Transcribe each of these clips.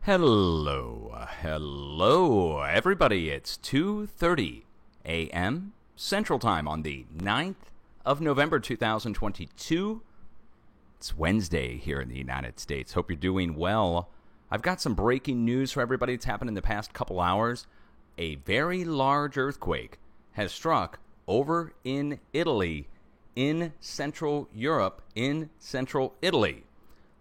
Hello, everybody. It's 2:30 a.m. Central Time on the 9th of November, 2022. It's Wednesday here in the United States. Hope you're doing well. I've got some breaking news for everybody that's happened in the past couple hours. A very large earthquake has struck over in Italy, in Central Europe, in Central Italy.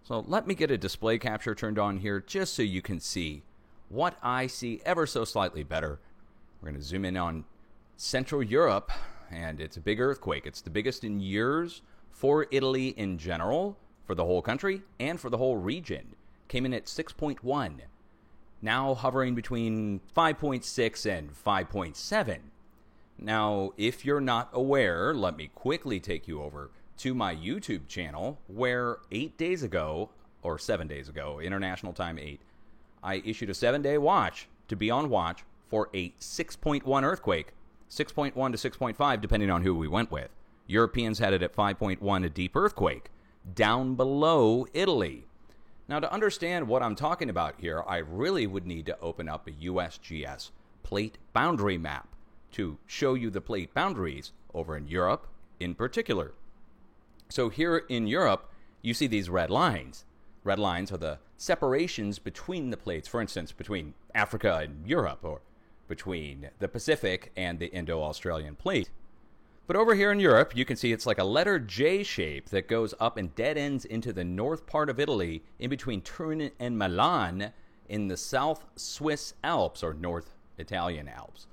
So let me get a display capture turned on here just so you can see what I see ever so slightly better. We're going to zoom in on Central Europe, and it's a big earthquake. It's the biggest in years for Italy in general, for the whole country, and for the whole region. Came in at 6.1, now hovering between 5.6 and 5.7. Now, if you're not aware, let me quickly take you over to my YouTube channel, where 8 days ago, or 7 days ago, International Time 8, I issued a 7-day watch to be on watch for a 6.1 earthquake, 6.1 to 6.5, depending on who we went with. Europeans had it at 5.1, a deep earthquake, down below Italy. Now, to understand what I'm talking about here, I really would need to open up a USGS plate boundary map to show you the plate boundaries over in Europe in particular. So here in Europe, you see these red lines. Red lines are the separations between the plates, for instance, between Africa and Europe, or between the Pacific and the Indo-Australian plate. But over here in Europe, you can see it's like a letter J shape that goes up and dead ends into the north part of Italy, in between Turin and Milan, in the South Swiss Alps, or North Italian Alps.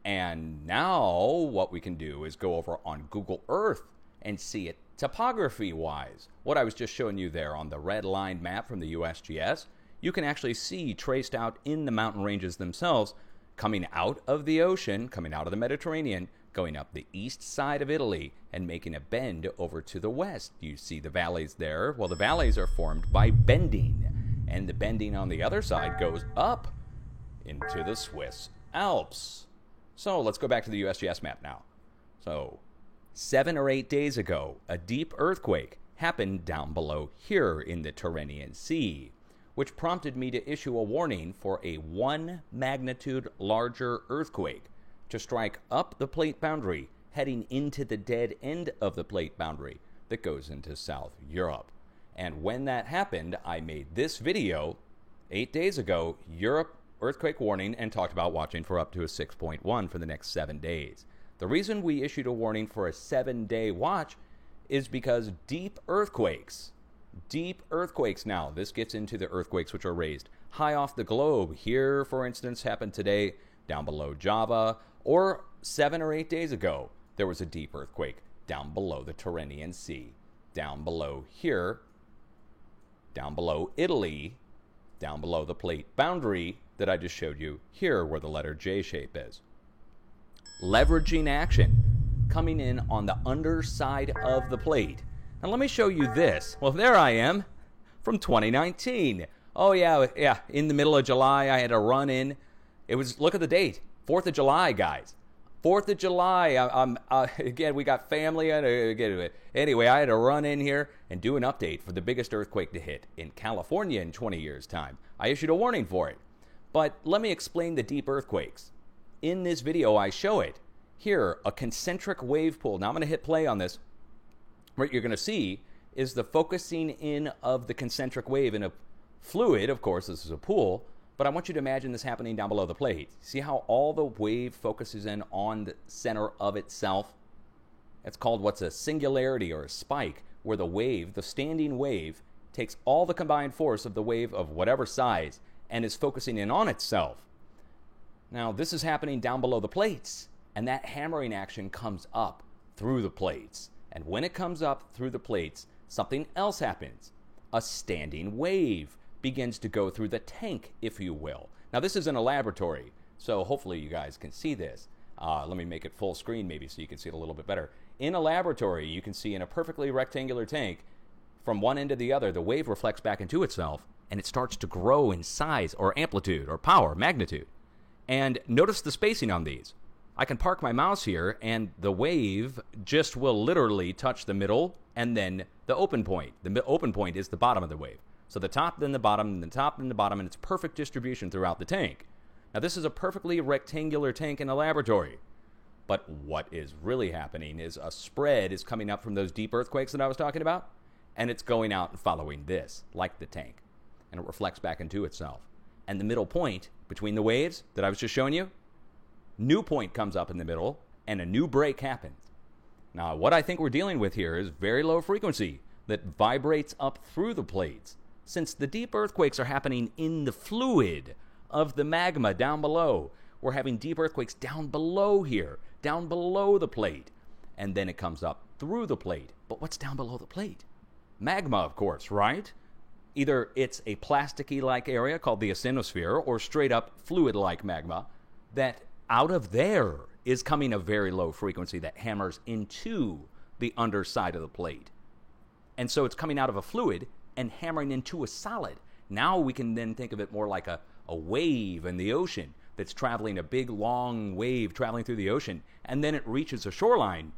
And now what we can do is go over on Google Earth and see it topography-wise. What I was just showing you there on the red line map from the USGS, you can actually see traced out in the mountain ranges themselves, coming out of the ocean, coming out of the Mediterranean, going up the east side of Italy and making a bend over to the west. You see the valleys there? Well, the valleys are formed by bending, and the bending on the other side goes up into the Swiss Alps. So let's go back to the USGS map now. So 7 or 8 days ago, a deep earthquake happened down below here in the Tyrrhenian Sea, which prompted me to issue a warning for a 1 magnitude larger earthquake to strike up the plate boundary, heading into the dead end of the plate boundary that goes into South Europe. And when that happened, I made this video 8 days ago, Europe earthquake warning, and talked about watching for up to a 6.1 for the next 7 days. The reason we issued a warning for a 7-day watch is because deep earthquakes now, this gets into the earthquakes which are raised high off the globe. Here, for instance, happened today down below Java, or 7 or 8 days ago, there was a deep earthquake down below the Tyrrhenian Sea, down below here, down below Italy, down below the plate boundary that I just showed you here where the letter J shape is. Leveraging action coming in on the underside of the plate. Now let me show you this. Well, there I am from 2019. Oh yeah, in the middle of July I had a run in. It was, look at the date, 4th of July, guys. 4th of July. Again, we got family. Anyway, I had to run in here and do an update for the biggest earthquake to hit in California in 20 years' time. I issued a warning for it. But let me explain the deep earthquakes. In this video, I show it. Here, a concentric wave pool. Now I'm going to hit play on this. What you're going to see is the focusing in of the concentric wave in a fluid. Of course, this is a pool. But I want you to imagine this happening down below the plate. See how all the wave focuses in on the center of itself? It's called what's a singularity or a spike, where the wave, the standing wave, takes all the combined force of the wave of whatever size and is focusing in on itself. Now, this is happening down below the plates, and that hammering action comes up through the plates. And when it comes up through the plates, something else happens. A standing wave begins to go through the tank, if you will. Now, this is in a laboratory, so hopefully you guys can see this. Let me make it full screen maybe so you can see it a little bit better. In a laboratory, you can see in a perfectly rectangular tank, from one end to the other, the wave reflects back into itself, and it starts to grow in size or amplitude or power, magnitude. And notice the spacing on these. I can park my mouse here, and the wave just will literally touch the middle and then the open point. The open point is the bottom of the wave. So the top, then the bottom, then the top, then the bottom, and it's perfect distribution throughout the tank. Now, this is a perfectly rectangular tank in a laboratory. But what is really happening is a spread is coming up from those deep earthquakes that I was talking about, and it's going out and following this, like the tank. And it reflects back into itself. And the middle point between the waves that I was just showing you, new point comes up in the middle, and a new break happens. Now, what I think we're dealing with here is very low frequency that vibrates up through the plates. Since the deep earthquakes are happening in the fluid of the magma down below, we're having deep earthquakes down below here, down below the plate. And then it comes up through the plate. But what's down below the plate? Magma, of course, right? Either it's a plasticky-like area called the asthenosphere or straight-up fluid-like magma that out of there is coming a very low frequency that hammers into the underside of the plate. And so it's coming out of a fluid and hammering into a solid. Now we can then think of it more like a wave in the ocean that's traveling, a big, long wave traveling through the ocean, and then it reaches a shoreline,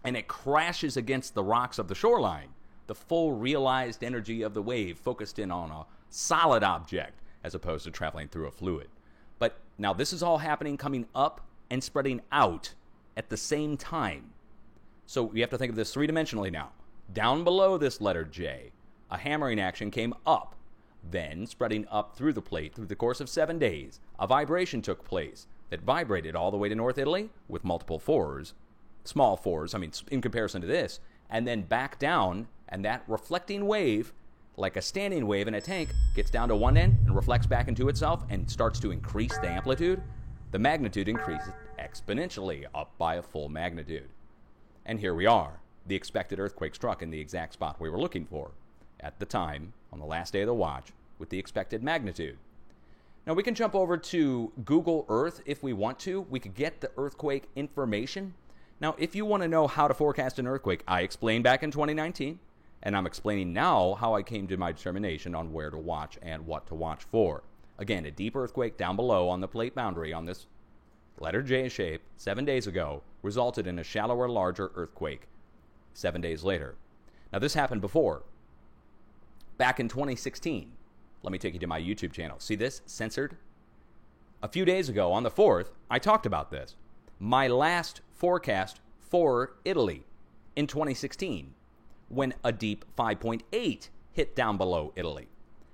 and it crashes against the rocks of the shoreline. The full realized energy of the wave focused in on a solid object as opposed to traveling through a fluid. But now this is all happening, coming up and spreading out at the same time. So you have to think of this three-dimensionally now. Down below this letter J, a hammering action came up. Then, spreading up through the plate through the course of 7 days, a vibration took place that vibrated all the way to North Italy with multiple fours, small fours, in comparison to this, and then back down, and that reflecting wave, like a standing wave in a tank, gets down to one end and reflects back into itself and starts to increase the amplitude. The magnitude increases exponentially up by a full magnitude. And here we are. The expected earthquake struck in the exact spot we were looking for at the time, on the last day of the watch, with the expected magnitude. Now, we can jump over to Google Earth if we want to. We could get the earthquake information. Now, if you want to know how to forecast an earthquake, I explained back in 2019, and I'm explaining now how I came to my determination on where to watch and what to watch for. Again, a deep earthquake down below on the plate boundary on this letter J shape 7 days ago resulted in a shallower, larger earthquake 7 days later. Now, this happened before. Back in 2016, let me take you to my YouTube channel. See this? Censored? A few days ago, on the 4th, I talked about this. My last forecast for Italy in 2016, when a deep 5.8 hit down below Italy.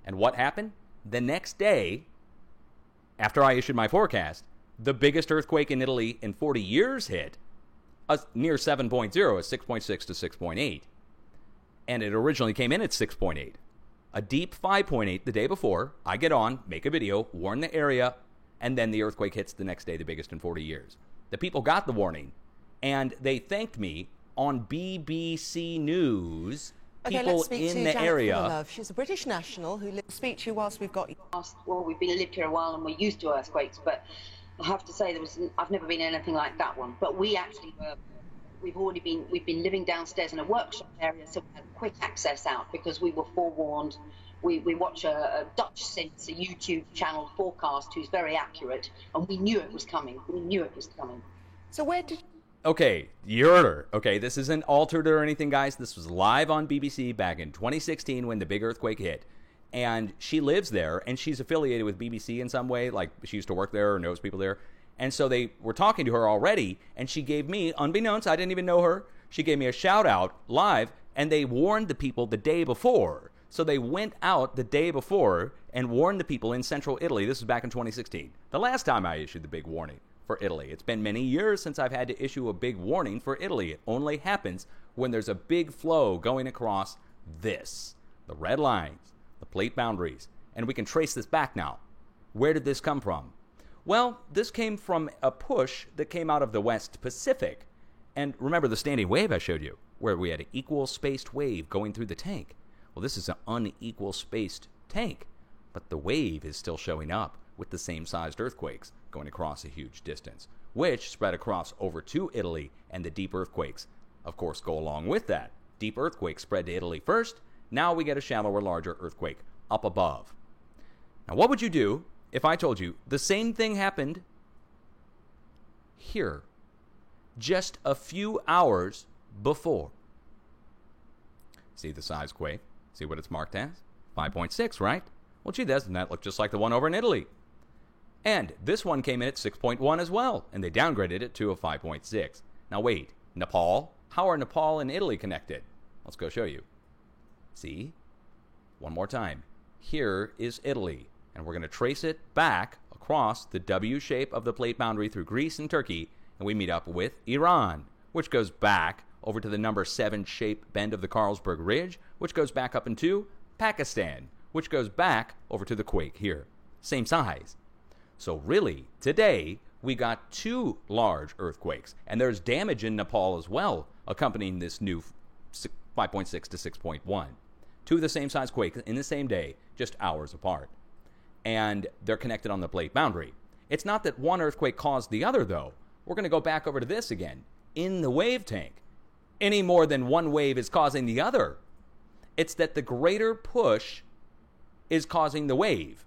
And what happened? The next day, after I issued my forecast, the biggest earthquake in Italy in 40 years hit, a near 7.0, a 6.6 to 6.8. And it originally came in at 6.8. A deep 5.8 the day before. I get on, make a video, warn the area, and then the earthquake hits the next day, the biggest in 40 years. The people got the warning, and they thanked me on BBC News. People in the area. She's a British national who will speak to you whilst we've got you. Well, we've been lived here a while and we're used to earthquakes, but I have to say I've never been in anything like that one. But we actually were. We've been living downstairs in a workshop area, so we had quick access out because we were forewarned. We watch a Dutch Sense, a YouTube channel forecast who's very accurate, and we knew it was coming. So where did... Okay, you heard her. Okay, this isn't altered or anything, guys. This was live on BBC back in 2016 when the big earthquake hit. And she lives there, and she's affiliated with BBC in some way, like she used to work there or knows people there. And so they were talking to her already, and she gave me, unbeknownst, I didn't even know her, she gave me a shout out live, and they warned the people the day before. So they went out the day before and warned the people in central Italy. This was back in 2016, the last time I issued the big warning for Italy. It's been many years since I've had to issue a big warning for Italy. It only happens when there's a big flow going across this, the red lines, the plate boundaries. And we can trace this back now. Where did this come from? Well, this came from a push that came out of the West Pacific. And remember the standing wave I showed you, where we had an equal spaced wave going through the tank. Well, this is an unequal spaced tank, but the wave is still showing up with the same sized earthquakes going across a huge distance, which spread across over to Italy, and the deep earthquakes, of course, go along with that. Deep earthquakes spread to Italy first. Now we get a shallower, larger earthquake up above. Now, what would you do if I told you the same thing happened here just a few hours before? See the size quake? See what it's marked as? 5.6, right? Well, gee, doesn't that look just like the one over in Italy? And this one came in at 6.1 as well, and they downgraded it to a 5.6. Now wait, Nepal? How are Nepal and Italy connected? Let's go show you. See? One more time. Here is Italy, and we're going to trace it back across the W shape of the plate boundary through Greece and Turkey, and we meet up with Iran, which goes back over to the number 7 shape bend of the Carlsberg Ridge, which goes back up into Pakistan, which goes back over to the quake here. Same size. So really, today, we got 2 large earthquakes, and there's damage in Nepal as well, accompanying this new 5.6 to 6.1. 2 of the same size quakes in the same day, just hours apart. And they're connected on the plate boundary. It's not that one earthquake caused the other, though. We're going to go back over to this again. In the wave tank, any more than one wave is causing the other. It's that the greater push is causing the wave.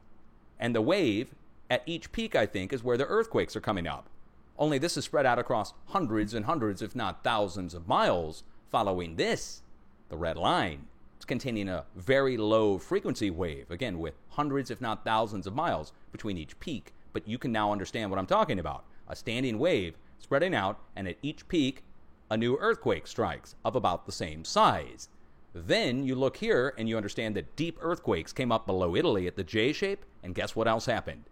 And the wave at each peak, I think, is where the earthquakes are coming up. Only this is spread out across hundreds and hundreds, if not thousands of miles, following this, the red line. It's containing a very low frequency wave, again, with hundreds, if not thousands of miles between each peak. But you can now understand what I'm talking about. A standing wave spreading out, and at each peak, a new earthquake strikes of about the same size. Then you look here, and you understand that deep earthquakes came up below Italy at the J shape, and guess what else happened?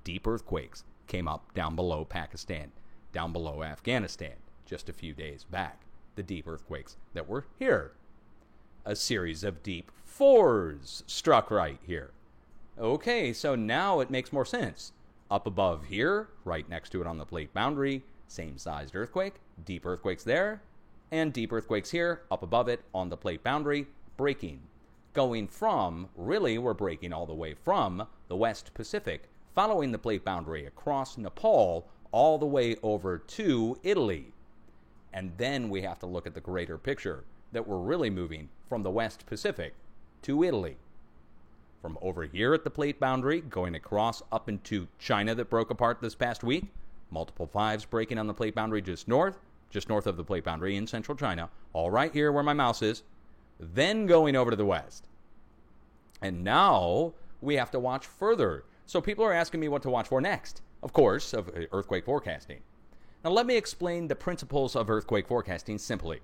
Deep earthquakes came up down below Pakistan, down below Afghanistan, just a few days back. The deep earthquakes that were here. A series of deep 4s struck right here. Okay, so now it makes more sense. Up above here, right next to it on the plate boundary, same sized earthquake, deep earthquakes there, and deep earthquakes here, up above it on the plate boundary, breaking. Going from, really we're breaking all the way from the West Pacific, following the plate boundary across Nepal, all the way over to Italy. And then we have to look at the greater picture, that we're really moving from the West Pacific to Italy. From over here at the plate boundary, going across up into China that broke apart this past week, multiple 5s breaking on the plate boundary just north of the plate boundary in central China, all right here where my mouse is, then going over to the west. And now we have to watch further. So people are asking me what to watch for next, of course, of earthquake forecasting. Now let me explain the principles of earthquake forecasting simply.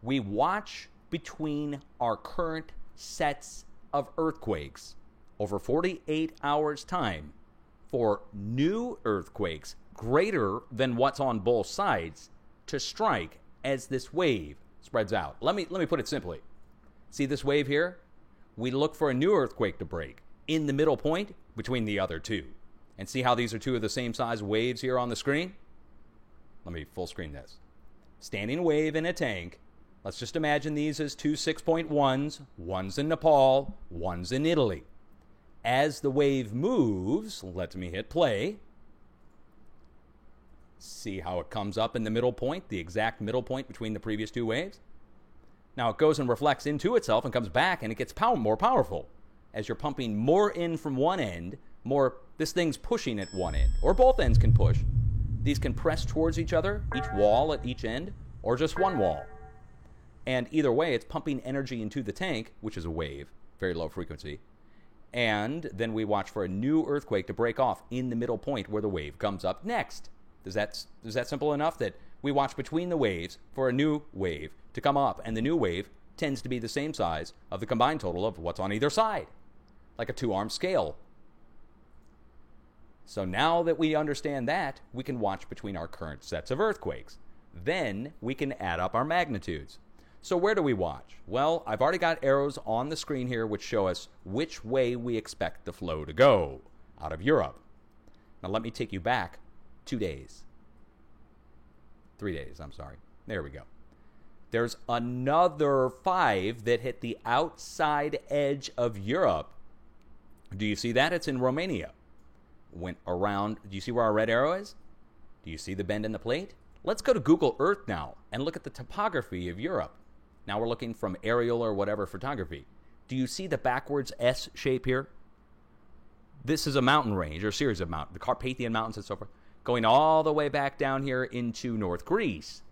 We watch between our current sets of earthquakes over 48 hours' time for new earthquakes greater than what's on both sides to strike as this wave spreads out. Let me put it simply. See this wave here? We look for a new earthquake to break in the middle point between the other 2. And see how these are 2 of the same size waves here on the screen? Let me full screen this. Standing wave in a tank. Let's just imagine these as 2 6.1s, one's in Nepal, one's in Italy. As the wave moves, let me hit play. See how it comes up in the middle point, the exact middle point between the previous 2 waves? Now it goes and reflects into itself and comes back, and it gets more powerful. As you're pumping more in from one end, this thing's pushing at one end, or both ends can push. These can press towards each other, each wall at each end, or just one wall. And either way, it's pumping energy into the tank, which is a wave, very low frequency. And then we watch for a new earthquake to break off in the middle point where the wave comes up next. Is that simple enough that we watch between the waves for a new wave to come up, and the new wave tends to be the same size of the combined total of what's on either side, like a 2-arm scale. So now that we understand that, we can watch between our current sets of earthquakes. Then we can add up our magnitudes. So where do we watch? Well, I've already got arrows on the screen here which show us which way we expect the flow to go out of Europe. Now let me take you back 2 days. 3 days, I'm sorry. There we go. There's another 5 that hit the outside edge of Europe. Do you see that? It's in Romania. Went around. Do you see where our red arrow is? Do you see the bend in the plate? Let's go to Google Earth now and look at the topography of Europe. Now we're looking from aerial or whatever photography. Do you see the backwards S shape here? This is a mountain range, or a series of mountains, the Carpathian Mountains and so forth, going all the way back down here into North Greece.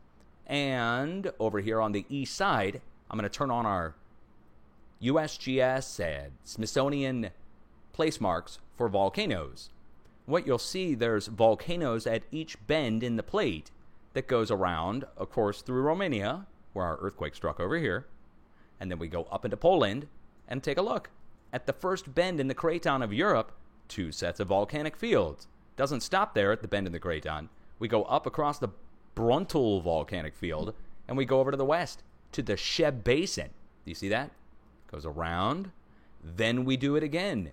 And over here on the east side, I'm going to turn on our USGS and Smithsonian place marks for volcanoes. What you'll see, there's volcanoes at each bend in the plate that goes around, of course, through Romania, where our earthquake struck over here. And then we go up into Poland and take a look. At the first bend in the craton of Europe, 2 sets of volcanic fields. Doesn't stop there at the bend in the craton. We go up across the Bruntal volcanic field, and we go over to the west, to the Sheb Basin. Do you see that? Goes around. Then we do it again.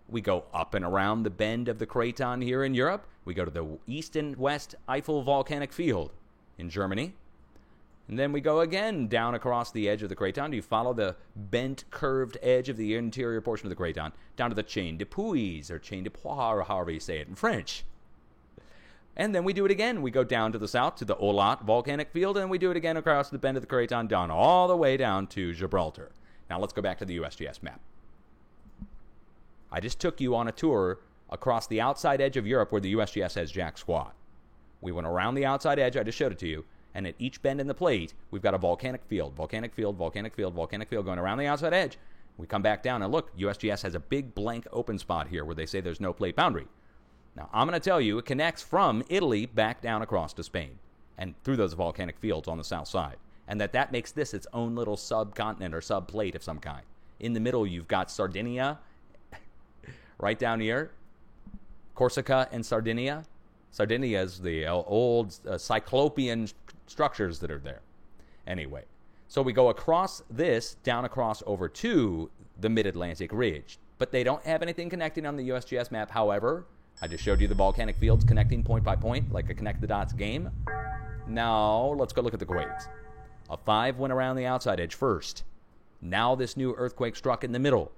We go up and around the bend of the craton here in Europe. We go to the east and west Eifel volcanic field in Germany. And then we go again down across the edge of the craton. You follow the bent, curved edge of the interior portion of the craton down to the Chaîne de Puys, or Chaîne de Poix, or however you say it in French. And then we do it again. We go down to the south to the Olat volcanic field, and we do it again across the bend of the craton down all the way down to Gibraltar. Now let's go back to the USGS map. I just took you on a tour across the outside edge of Europe where the USGS has jack squat. We went around the outside edge. I just showed it to you. And at each bend in the plate, we've got a volcanic field, volcanic field, volcanic field, volcanic field going around the outside edge. We come back down and look, USGS has a big blank open spot here where they say there's no plate boundary. Now, I'm going to tell you, it connects from Italy back down across to Spain and through those volcanic fields on the south side. And that makes this its own little subcontinent or subplate of some kind. In the middle, you've got Sardinia, right down here, Corsica and Sardinia. Sardinia is the old Cyclopean structures that are there. Anyway, so we go across this, down across over to the Mid-Atlantic Ridge. But they don't have anything connecting on the USGS map. However, I just showed you the volcanic fields connecting point by point, like a connect the dots game. Now, let's go look at the quakes. A 5 went around the outside edge first. Now this new earthquake struck in the middle.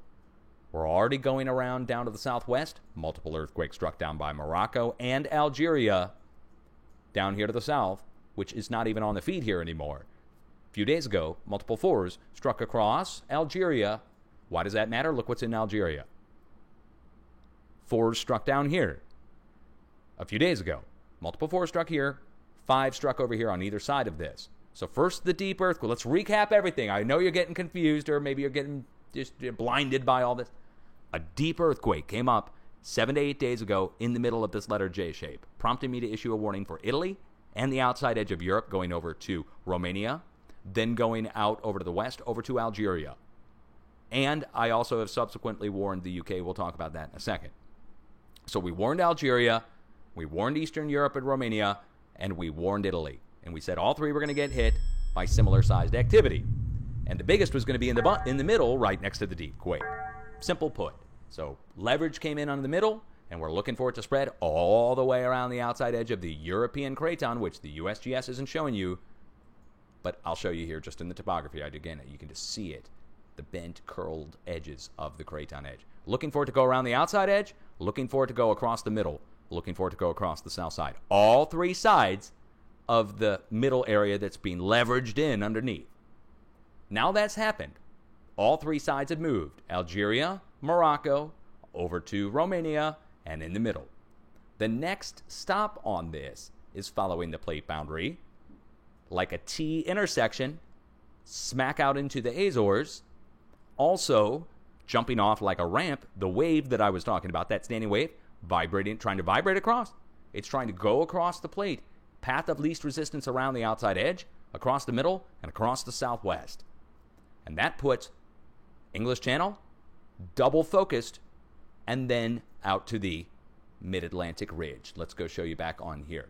We're already going around down to the southwest. Multiple earthquakes struck down by Morocco and Algeria down here to the south, which is not even on the feed here anymore. A few days ago, multiple 4s struck across Algeria. Why does that matter? Look what's in Algeria. 4s struck down here. A few days ago, multiple 4s struck here. 5 struck over here on either side of this. So first, the deep earthquake. Let's recap everything. I know you're getting confused, or maybe you're getting just blinded by all this. A deep earthquake came up 7 to 8 days ago in the middle of this letter J shape, prompting me to issue a warning for Italy and the outside edge of Europe, going over to Romania, then going out over to the west, over to Algeria. And I also have subsequently warned the UK. We'll talk about that in a second. So we warned Algeria, we warned Eastern Europe and Romania, and we warned Italy. And we said all 3 were going to get hit by similar-sized activity. And the biggest was going to be in the middle, right next to the deep quake. Simple put. So leverage came in on the middle, and we're looking for it to spread all the way around the outside edge of the European craton, which the USGS isn't showing you, but I'll show you here just in the topography. Again, you can just see it, the bent, curled edges of the craton edge. Looking for it to go around the outside edge, looking for it to go across the middle, looking for it to go across the south side. All 3 sides of the middle area that's being leveraged in underneath. Now that's happened. All 3 sides have moved. Algeria, Morocco, over to Romania, and in the middle. The next stop on this is following the plate boundary, like a T intersection, smack out into the Azores. Also, jumping off like a ramp, the wave that I was talking about, that standing wave, vibrating, trying to vibrate across. It's trying to go across the plate. Path of least resistance around the outside edge, across the middle, and across the southwest. And that puts English Channel double focused, and then out to the Mid-Atlantic Ridge. Let's go show you back on here.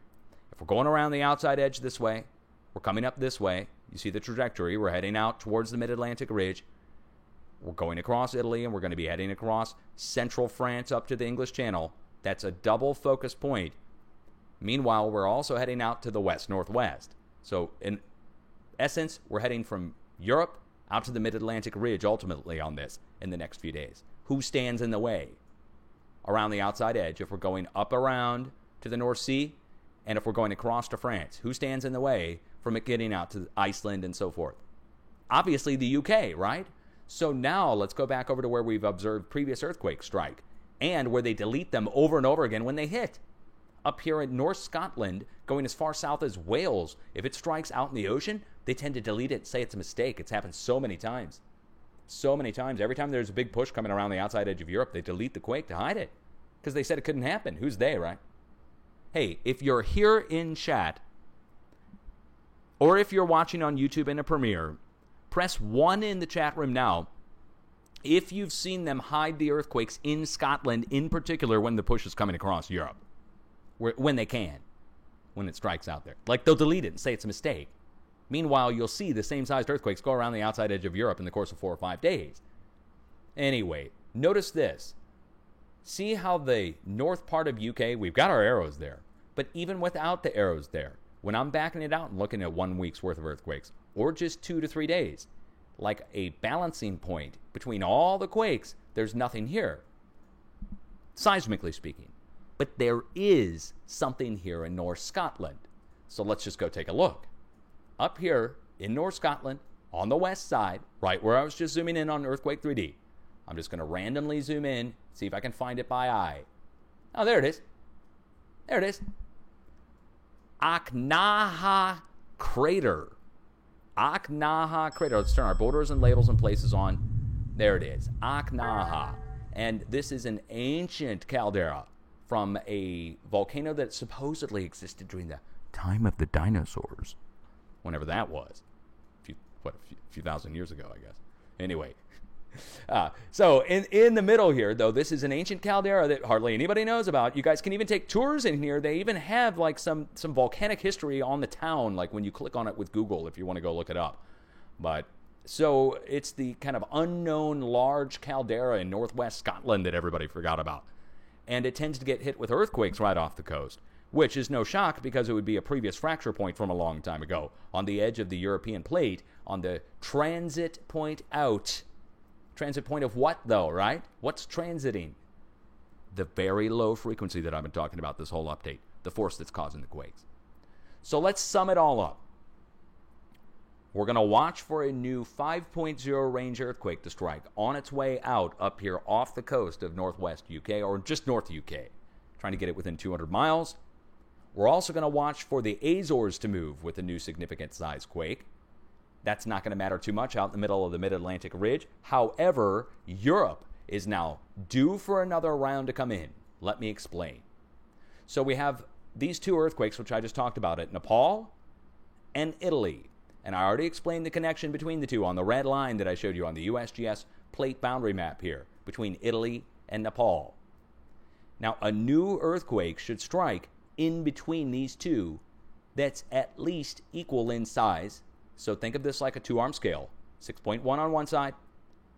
If we're going around the outside edge this way, we're coming up this way. You see the trajectory. We're heading out towards the Mid-Atlantic Ridge. We're going across Italy, and we're going to be heading across central France up to the English Channel. That's a double focus point. Meanwhile, we're also heading out to the west-northwest. So, in essence, we're heading from Europe out to the Mid-Atlantic Ridge ultimately on this in the next few days. Who stands in the way around the outside edge if we're going up around to the North Sea and if we're going across to France? Who stands in the way from it getting out to Iceland and so forth? Obviously the UK, right? So now let's go back over to where we've observed previous earthquakes strike and where they delete them over and over again when they hit. Up here in North Scotland, going as far south as Wales, if it strikes out in the ocean, they tend to delete it and say it's a mistake. It's happened so many times. so many times. Every time there's a big push coming around the outside edge of Europe, they delete the quake to hide it because they said it couldn't happen. Who's they, right? Hey, if you're here in chat or if you're watching on YouTube in a premiere, press 1 in the chat room now if you've seen them hide the earthquakes in Scotland in particular when the push is coming across Europe, when they can, when it strikes out there. Like, they'll delete it and say it's a mistake. Meanwhile, you'll see the same-sized earthquakes go around the outside edge of Europe in the course of 4 or 5 days. Anyway, notice this. See how the north part of UK, we've got our arrows there, but even without the arrows there, when I'm backing it out and looking at 1 week's worth of earthquakes, or just 2 to 3 days, like a balancing point between all the quakes, there's nothing here, seismically speaking. But there is something here in North Scotland. So let's just go take a look. Up here in North Scotland, on the west side, right where I was just zooming in on Earthquake 3D, I'm just going to randomly zoom in, see if I can find it by eye. Oh, there it is. There it is. Achnaha Crater. Achnaha Crater. Let's turn our borders and labels and places on. There it is. Achnaha. And this is an ancient caldera from a volcano that supposedly existed during the time of the dinosaurs. Whenever that was. A few thousand years ago, I guess. Anyway. So in the middle here, though, this is an ancient caldera that hardly anybody knows about. You guys can even take tours in here. They even have like some volcanic history on the town, like when you click on it with Google if you want to go look it up. But so it's the kind of unknown large caldera in northwest Scotland that everybody forgot about. And it tends to get hit with earthquakes right off the coast, which is no shock because it would be a previous fracture point from a long time ago on the edge of the European plate, on the transit point out. Transit point of what, though, right? What's transiting? The very low frequency that I've been talking about this whole update, the force that's causing the quakes. So let's sum it all up. We're going to watch for a new 5.0 range earthquake to strike on its way out up here off the coast of northwest UK, or just north UK, trying to get it within 200 miles. We're also going to watch for the Azores to move with a new significant size quake. That's not going to matter too much out in the middle of the Mid-Atlantic Ridge. However, Europe is now due for another round to come in. Let me explain. So we have these 2 earthquakes, which I just talked about, at Nepal and Italy. And I already explained the connection between the two on the red line that I showed you on the USGS plate boundary map here between Italy and Nepal. Now, a new earthquake should strike in between these two that's at least equal in size. So think of this like a 2-arm scale. 6.1 on one side,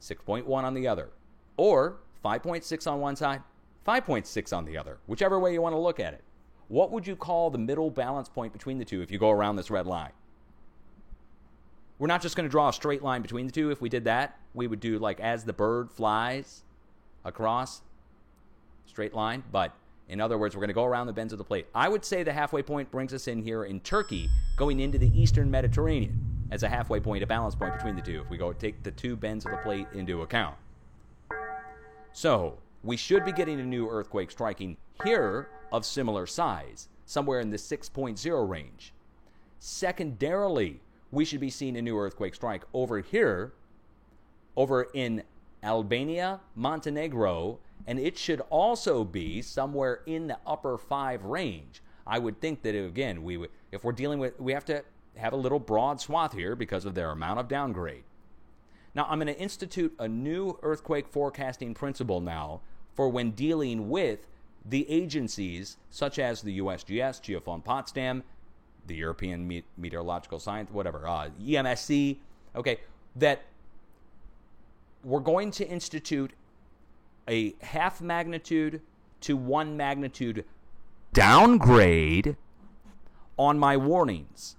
6.1 on the other. Or 5.6 on one side, 5.6 on the other. Whichever way you want to look at it. What would you call the middle balance point between the two if you go around this red line? We're not just going to draw a straight line between the two. If we did that, we would do like as the bird flies across, straight line. But in other words, we're going to go around the bends of the plate. I would say the halfway point brings us in here in Turkey, going into the eastern Mediterranean as a halfway point, a balance point between the two, if we go take the 2 bends of the plate into account. So we should be getting a new earthquake striking here of similar size, somewhere in the 6.0 range. Secondarily, we should be seeing a new earthquake strike over here, over in Albania, Montenegro, and it should also be somewhere in the upper 5 range. I would think that, again, if we're dealing with, we have to have a little broad swath here because of their amount of downgrade. Now, I'm going to institute a new earthquake forecasting principle now for when dealing with the agencies such as the USGS, Geophone Potsdam, the European Meteorological Science, whatever, EMSC, okay, that we're going to institute a half magnitude to 1 magnitude downgrade on my warnings.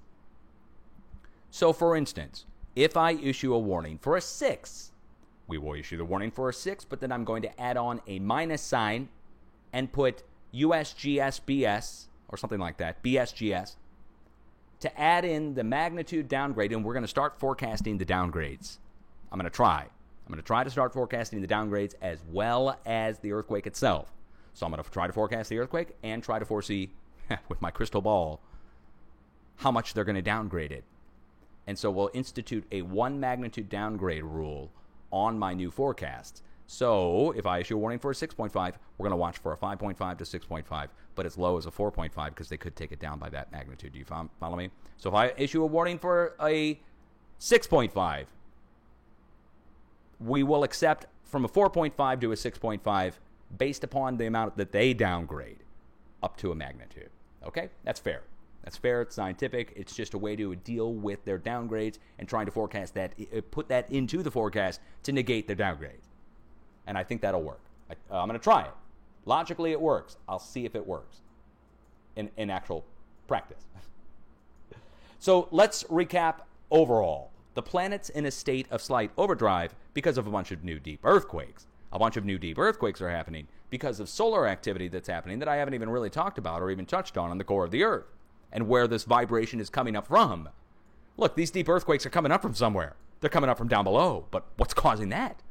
So, for instance, if I issue a warning for a 6, we will issue the warning for a 6, but then I'm going to add on a minus sign and put USGS BS, or something like that, BSGS, to add in the magnitude downgrade, and we're going to start forecasting the downgrades. I'm going to try to start forecasting the downgrades as well as the earthquake itself. So I'm going to try to forecast the earthquake and try to foresee, with my crystal ball, how much they're going to downgrade it. And so we'll institute a 1 magnitude downgrade rule on my new forecasts. So if I issue a warning for a 6.5, we're going to watch for a 5.5 to 6.5, but as low as a 4.5 because they could take it down by that magnitude. Do you follow me? So if I issue a warning for a 6.5, we will accept from a 4.5 to a 6.5 based upon the amount that they downgrade up to a magnitude. Okay? That's fair. That's fair. It's scientific. It's just a way to deal with their downgrades and trying to forecast that, put that into the forecast to negate their downgrades. And I think that'll work. I'm going to try it. Logically, it works. I'll see if it works in actual practice. So let's recap overall. The planet's in a state of slight overdrive because of a bunch of new deep earthquakes. A bunch of new deep earthquakes are happening because of solar activity that's happening that I haven't even really talked about or even touched on the core of the Earth and where this vibration is coming up from. Look, these deep earthquakes are coming up from somewhere. They're coming up from down below. But what's causing that?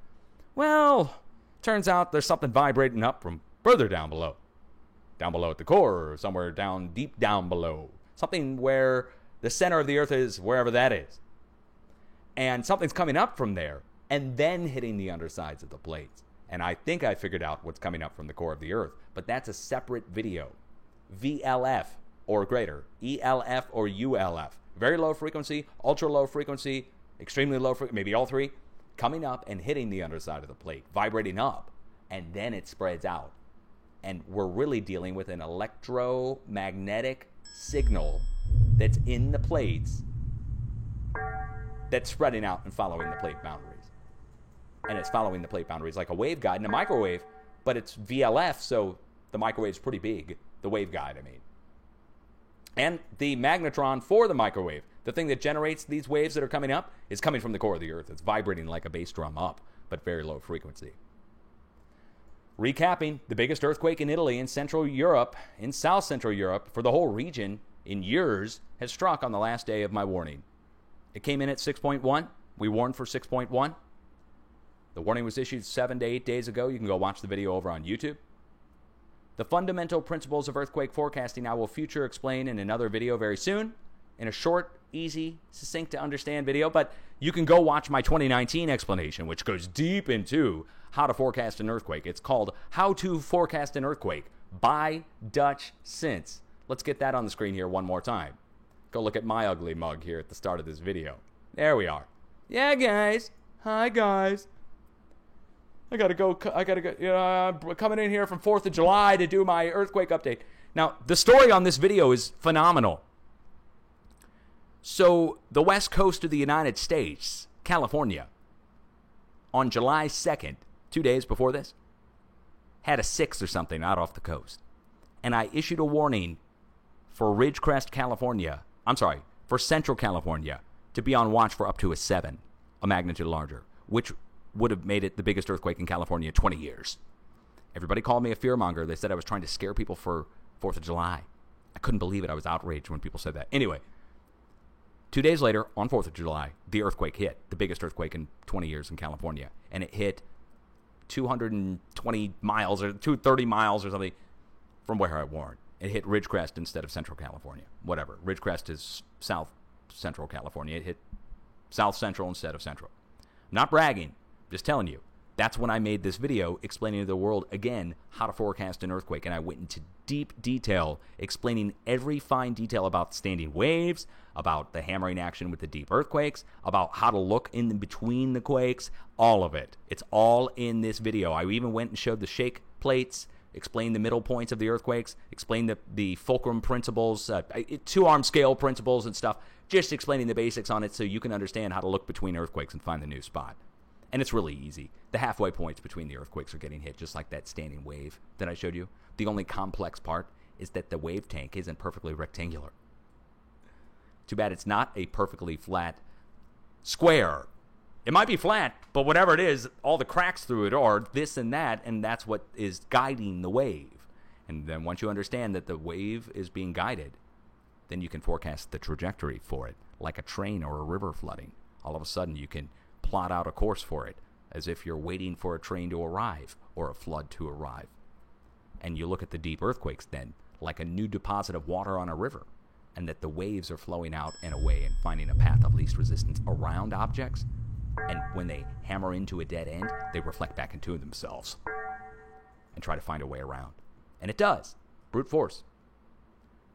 Well, turns out there's something vibrating up from further down below. Down below at the core or somewhere down, deep down below. Something where the center of the Earth is, wherever that is. And something's coming up from there and then hitting the undersides of the plates. And I think I figured out what's coming up from the core of the Earth. But that's a separate video. VLF or greater. ELF or ULF. Very low frequency, ultra low frequency, extremely low frequency, maybe all three. Coming up and hitting the underside of the plate. Vibrating up. And then it spreads out. And we're really dealing with an electromagnetic signal that's in the plates that's spreading out and following the plate boundaries. And it's following the plate boundaries like a waveguide and a microwave, but it's VLF, so the microwave's pretty big. The waveguide, I mean. And the magnetron for the microwave, the thing that generates these waves that are coming up, is coming from the core of the Earth. It's vibrating like a bass drum up, but very low frequency. Recapping, the biggest earthquake in Italy, in Central Europe, in South Central Europe, for the whole region, in years, has struck on the last day of my warning. It came in at 6.1. We warned for 6.1. The warning was issued 7 to 8 days ago. You can go watch the video over on YouTube. The fundamental principles of earthquake forecasting I will future explain in another video very soon, in a short, easy, succinct to understand video. But you can go watch my 2019 explanation, which goes deep into how to forecast an earthquake. It's called How to Forecast an Earthquake by Dutch Since. Let's get that on the screen here one more time. Go look at my ugly mug here at the start of this video. There we are. Yeah, guys. Hi, guys. I gotta go. I'm coming in here from 4th of July to do my earthquake update. Now, the story on this video is phenomenal. So, the west coast of the United States, California, on July 2nd, 2 days before this, had a 6 or something out off the coast. And I issued a warning for Ridgecrest, California. For Central California, to be on watch for up to a 7, a magnitude larger, which would have made it the biggest earthquake in California in 20 years. Everybody called me a fearmonger. They said I was trying to scare people for 4th of July. I couldn't believe it. I was outraged when people said that. Anyway, 2 days later, on 4th of July, the earthquake hit, the biggest earthquake in 20 years in California. And it hit 220 miles or 230 miles or something from where I warned. It hit Ridgecrest instead of Central California. Whatever. Ridgecrest is South Central California. It hit South Central instead of Central. I'm not bragging. Just telling you. That's when I made this video explaining to the world, again, how to forecast an earthquake. And I went into deep detail explaining every fine detail about standing waves, about the hammering action with the deep earthquakes, about how to look in between the quakes, all of it. It's all in this video. I even went and showed the shake plates, explained the middle points of the earthquakes, explained the fulcrum principles, 2-arm scale principles and stuff, just explaining the basics on it so you can understand how to look between earthquakes and find the new spot. And it's really easy. The halfway points between the earthquakes are getting hit, just like that standing wave that I showed you. The only complex part is that the wave tank isn't perfectly rectangular. Too bad it's not a perfectly flat square. It might be flat, but whatever it is, all the cracks through it are this and that's what is guiding the wave. And then once you understand that the wave is being guided, then you can forecast the trajectory for it, like a train or a river flooding. All of a sudden, you can plot out a course for it, as if you're waiting for a train to arrive or a flood to arrive. And you look at the deep earthquakes then, like a new deposit of water on a river, and that the waves are flowing out and away and finding a path of least resistance around objects. And when they hammer into a dead end, they reflect back into themselves and try to find a way around. And it does. Brute force.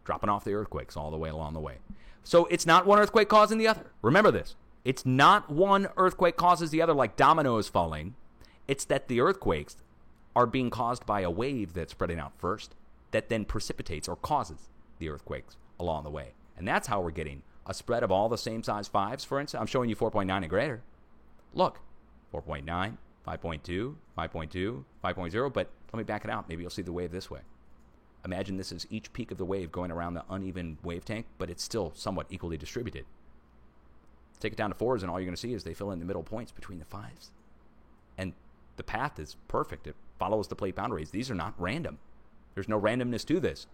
Dropping off the earthquakes all the way along the way. So it's not one earthquake causing the other. Remember this. It's not one earthquake causes the other like dominoes falling. It's that the earthquakes are being caused by a wave that's spreading out first that then precipitates or causes the earthquakes along the way. And that's how we're getting a spread of all the same size 5s, for instance. I'm showing you 4.9 and greater. Look, 4.9, 5.2, 5.2, 5.0, but let me back it out. Maybe you'll see the wave this way. Imagine this is each peak of the wave going around the uneven wave tank, but it's still somewhat equally distributed. Take it down to 4s, and all you're going to see is they fill in the middle points between the 5s. And the path is perfect. It follows the plate boundaries. These are not random. There's no randomness to this.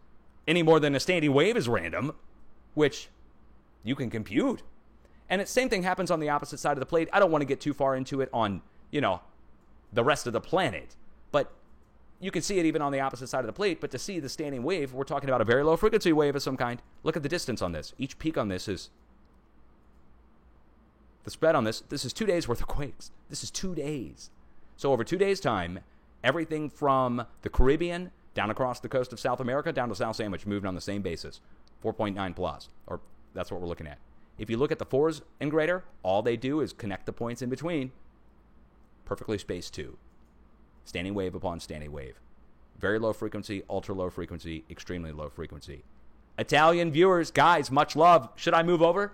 Any more than a standing wave is random, which you can compute. And the same thing happens on the opposite side of the plate. I don't want to get too far into it on, the rest of the planet. But you can see it even on the opposite side of the plate. But to see the standing wave, we're talking about a very low frequency wave of some kind. Look at the distance on this. Each peak on this is, the spread on this is 2 days worth of quakes. This is 2 days. So over 2 days' time, everything from the Caribbean down across the coast of South America down to South Sandwich moved on the same basis. 4.9 plus, or that's what we're looking at. If you look at the 4s and greater, all they do is connect the points in between. Perfectly spaced 2. Standing wave upon standing wave. Very low frequency, ultra low frequency, extremely low frequency. Italian viewers, guys, much love. Should I move over?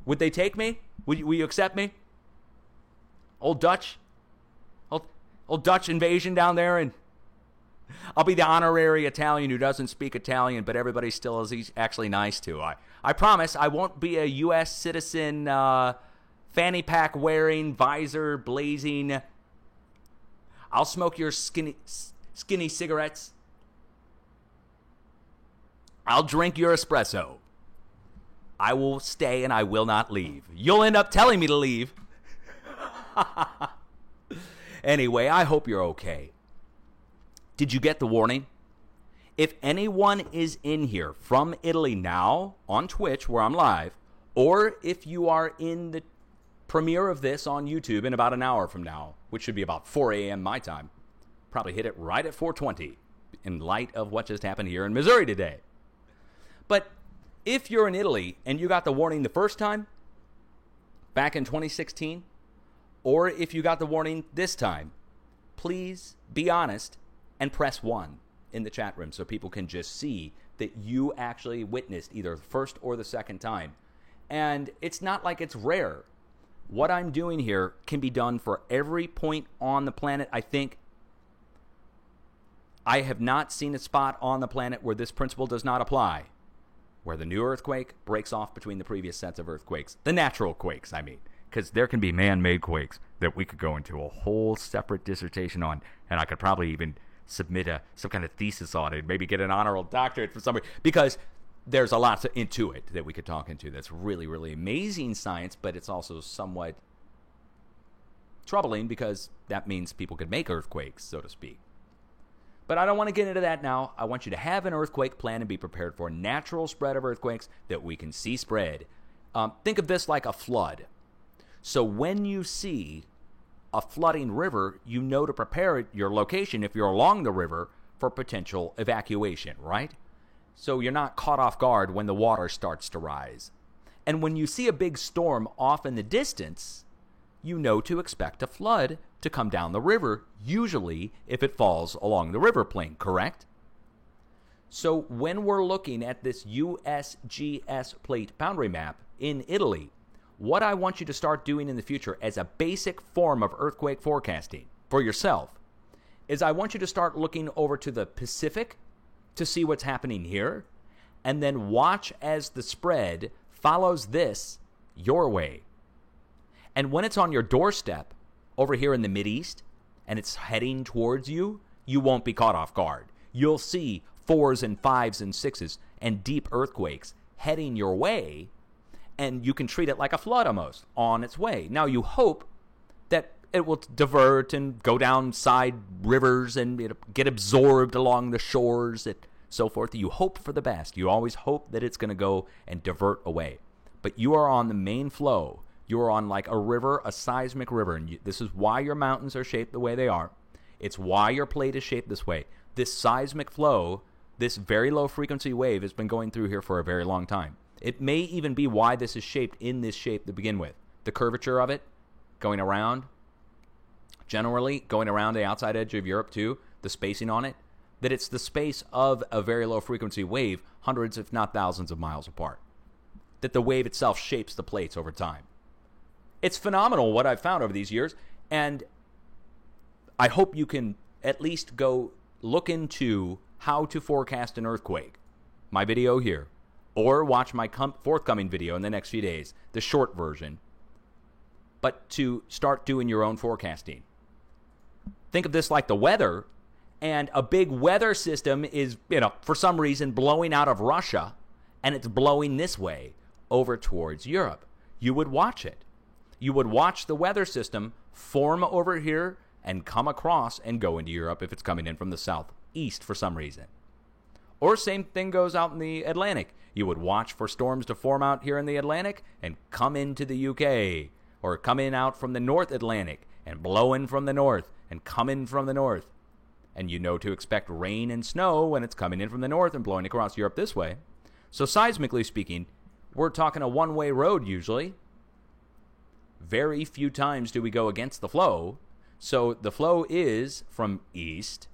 Would they take me? Will you accept me? Old Dutch invasion down there, and I'll be the honorary Italian who doesn't speak Italian, but everybody still is actually nice to. I promise I won't be a U.S. citizen, fanny pack wearing, visor blazing. I'll smoke your skinny cigarettes. I'll drink your espresso. I will stay and I will not leave. You'll end up telling me to leave. Anyway, I hope you're okay. Did you get the warning? If anyone is in here from Italy now on Twitch, where I'm live, or if you are in the premiere of this on YouTube in about an hour from now, which should be about 4 a.m. my time, probably hit it right at 4:20 in light of what just happened here in Missouri today. But if you're in Italy and you got the warning the first time, back in 2016, or if you got the warning this time, please be honest and press 1 in the chat room so people can just see that you actually witnessed either the first or the second time. And it's not like it's rare. What I'm doing here can be done for every point on the planet. I think I have not seen a spot on the planet where this principle does not apply, where the new earthquake breaks off between the previous sets of earthquakes. The natural quakes, I mean. Because there can be man-made quakes that we could go into a whole separate dissertation on, and I could probably even submit some kind of thesis on it, maybe get an honorable doctorate from somebody, because there's a lot into it that we could talk into that's really, really amazing science, but it's also somewhat troubling because that means people could make earthquakes, so to speak. But I don't want to get into that now. I want you to have an earthquake plan and be prepared for a natural spread of earthquakes that we can see spread. Think of this like a flood. So when you see a flooding river, you know to prepare your location if you're along the river for potential evacuation, right? So you're not caught off guard when the water starts to rise. And when you see a big storm off in the distance, you know to expect a flood to come down the river, usually if it falls along the river plain, correct? So when we're looking at this USGS plate boundary map in Italy, what I want you to start doing in the future as a basic form of earthquake forecasting for yourself is I want you to start looking over to the Pacific to see what's happening here, and then watch as the spread follows this your way. And when it's on your doorstep over here in the Mideast and it's heading towards you, you won't be caught off guard. You'll see 4s and 5s and 6s and deep earthquakes heading your way, and you can treat it like a flood almost on its way. Now, you hope that it will divert and go down side rivers and get absorbed along the shores and so forth. You hope for the best. You always hope that it's going to go and divert away. But you are on the main flow. You're on like a river, a seismic river, and this is why your mountains are shaped the way they are. It's why your plate is shaped this way. This seismic flow, this very low frequency wave has been going through here for a very long time. It may even be why this is shaped in this shape to begin with. The curvature of it, going around, generally going around the outside edge of Europe too, the spacing on it, that it's the space of a very low frequency wave, hundreds if not thousands of miles apart. That the wave itself shapes the plates over time. It's phenomenal what I've found over these years, and I hope you can at least go look into how to forecast an earthquake, my video here, or watch my forthcoming video in the next few days, the short version, but to start doing your own forecasting. Think of this like the weather, and a big weather system is, for some reason blowing out of Russia, and it's blowing this way over towards Europe. You would watch it. You would watch the weather system form over here and come across and go into Europe if it's coming in from the southeast for some reason. Or same thing goes out in the Atlantic. You would watch for storms to form out here in the Atlantic and come into the UK, or come in out from the North Atlantic and blow in from the north and come in from the north. And you know to expect rain and snow when it's coming in from the north and blowing across Europe this way. So seismically speaking, we're talking a one-way road usually. Very few times do we go against the flow. So the flow is from east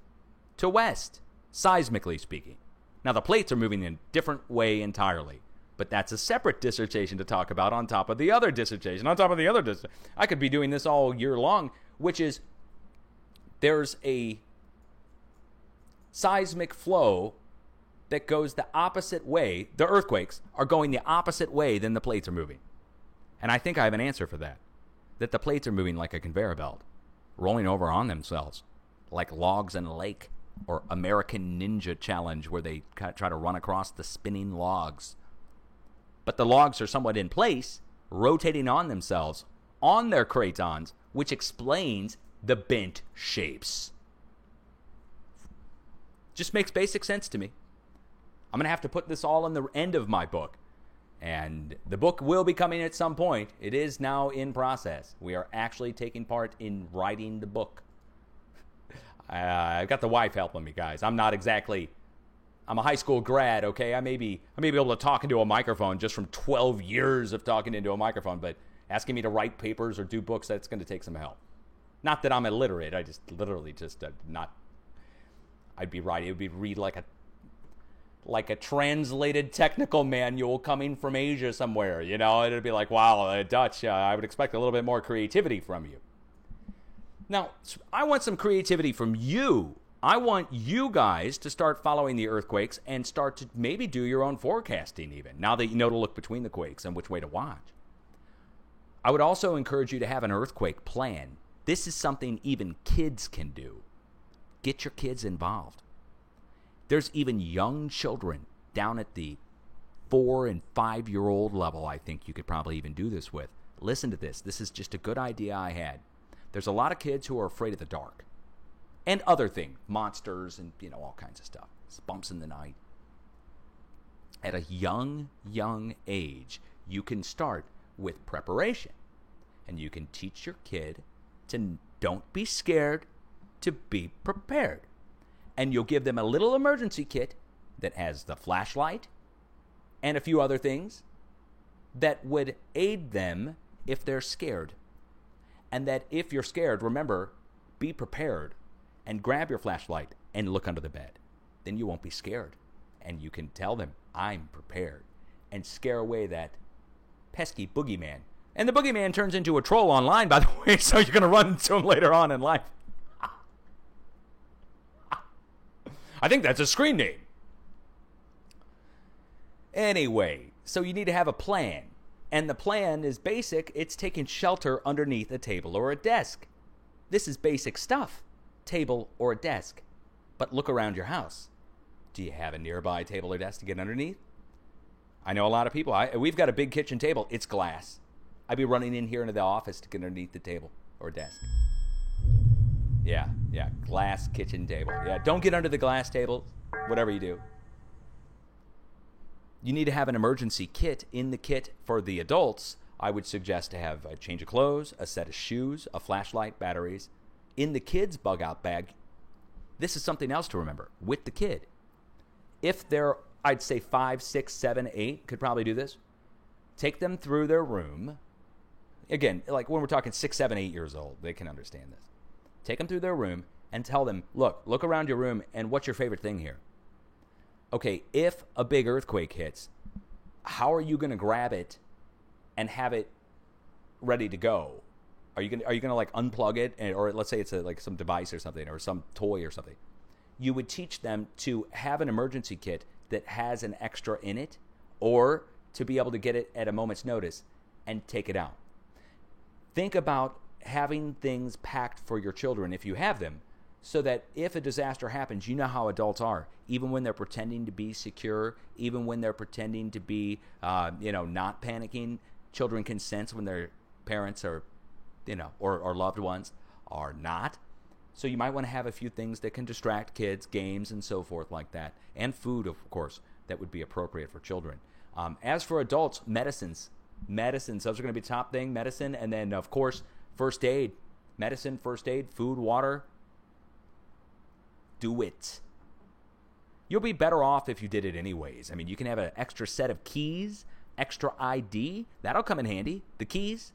to west, seismically speaking. Now the plates are moving in a different way entirely, but that's a separate dissertation to talk about on top of the other dissertation, on top of the other dissertation. I could be doing this all year long, which is there's a seismic flow that goes the opposite way. The earthquakes are going the opposite way than the plates are moving. And I think I have an answer for that. That the plates are moving like a conveyor belt, rolling over on themselves, like logs in a lake, or American Ninja Challenge, where they try to run across the spinning logs. But the logs are somewhat in place, rotating on themselves, on their cratons, which explains the bent shapes. Just makes basic sense to me. I'm going to have to put this all in the end of my book. And the book will be coming at some point. It is now in process. We are actually taking part in writing the book. I've got the wife helping me, guys. I'm a high school grad, okay? I may be able to talk into a microphone just from 12 years of talking into a microphone, but asking me to write papers or do books, that's going to take some help. Not that I'm illiterate. I just literally just not. I'd be writing. It would be read like a translated technical manual coming from Asia somewhere. It'd be like, wow, Dutch. I would expect a little bit more creativity from you. Now, I want some creativity from you. I want you guys to start following the earthquakes and start to maybe do your own forecasting even, now that you know to look between the quakes and which way to watch. I would also encourage you to have an earthquake plan. This is something even kids can do. Get your kids involved. There's even young children down at the 4 and 5 year old level I think you could probably even do this with. Listen to this. This is just a good idea I had. There's a lot of kids who are afraid of the dark and other things, monsters and, all kinds of stuff. Bumps in the night. At a young age, you can start with preparation. And you can teach your kid to don't be scared, to be prepared. And you'll give them a little emergency kit that has the flashlight and a few other things that would aid them if they're scared. And that if you're scared, remember, be prepared and grab your flashlight and look under the bed. Then you won't be scared. And you can tell them, I'm prepared. And scare away that pesky boogeyman. And the boogeyman turns into a troll online, by the way, so you're going to run into him later on in life. I think that's a screen name. Anyway, so you need to have a plan. And the plan is basic. It's taking shelter underneath a table or a desk. This is basic stuff. Table or a desk. But look around your house. Do you have a nearby table or desk to get underneath? I know a lot of people. We've got a big kitchen table. It's glass. I'd be running in here into the office to get underneath the table or desk. Yeah, glass kitchen table. Yeah, don't get under the glass table, whatever you do. You need to have an emergency kit in the kit for the adults I would suggest to have a change of clothes, a set of shoes, a flashlight, batteries. In the kid's bug out bag, this is something else to remember with the kid. If they're, I'd say 5, 6, 7, 8, could probably do this. Take them through their room. Again, like when we're talking 6, 7, 8 years old, they can understand this. Take them through their room and tell them, look around your room and what's your favorite thing here? Okay, if a big earthquake hits, how are you going to grab it and have it ready to go? Are you going to like unplug it, or let's say it's like some device or something, or some toy or something? You would teach them to have an emergency kit that has an extra in it, or to be able to get it at a moment's notice and take it out. Think about having things packed for your children, if you have them, so that if a disaster happens, you know how adults are. Even when they're pretending to be secure, even when they're pretending to be, not panicking, children can sense when their parents are, or loved ones are not. So you might want to have a few things that can distract kids, games and so forth like that, and food, of course, that would be appropriate for children. As for adults, medicines, those are going to be top thing, medicine, and then, of course, first aid, medicine, first aid, food, water. Do it. You'll be better off if you did it anyways. I mean, you can have an extra set of keys, extra ID. That'll come in handy. The keys.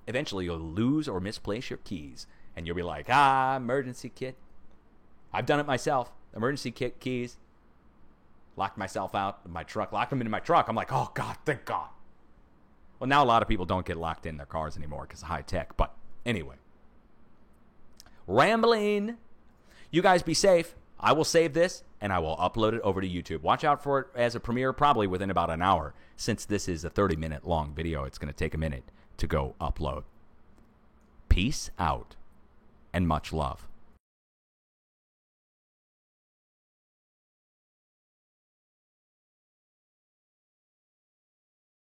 Eventually, you'll lose or misplace your keys. And you'll be like, emergency kit. I've done it myself. Emergency kit, keys. Locked myself out of my truck. Locked them into my truck. I'm like, oh, God, thank God. Well, now a lot of people don't get locked in their cars anymore because of high tech. But anyway. Rambling. You guys be safe. I will save this, and I will upload it over to YouTube. Watch out for it as a premiere probably within about an hour. Since this is a 30-minute long video, it's going to take a minute to go upload. Peace out, and much love.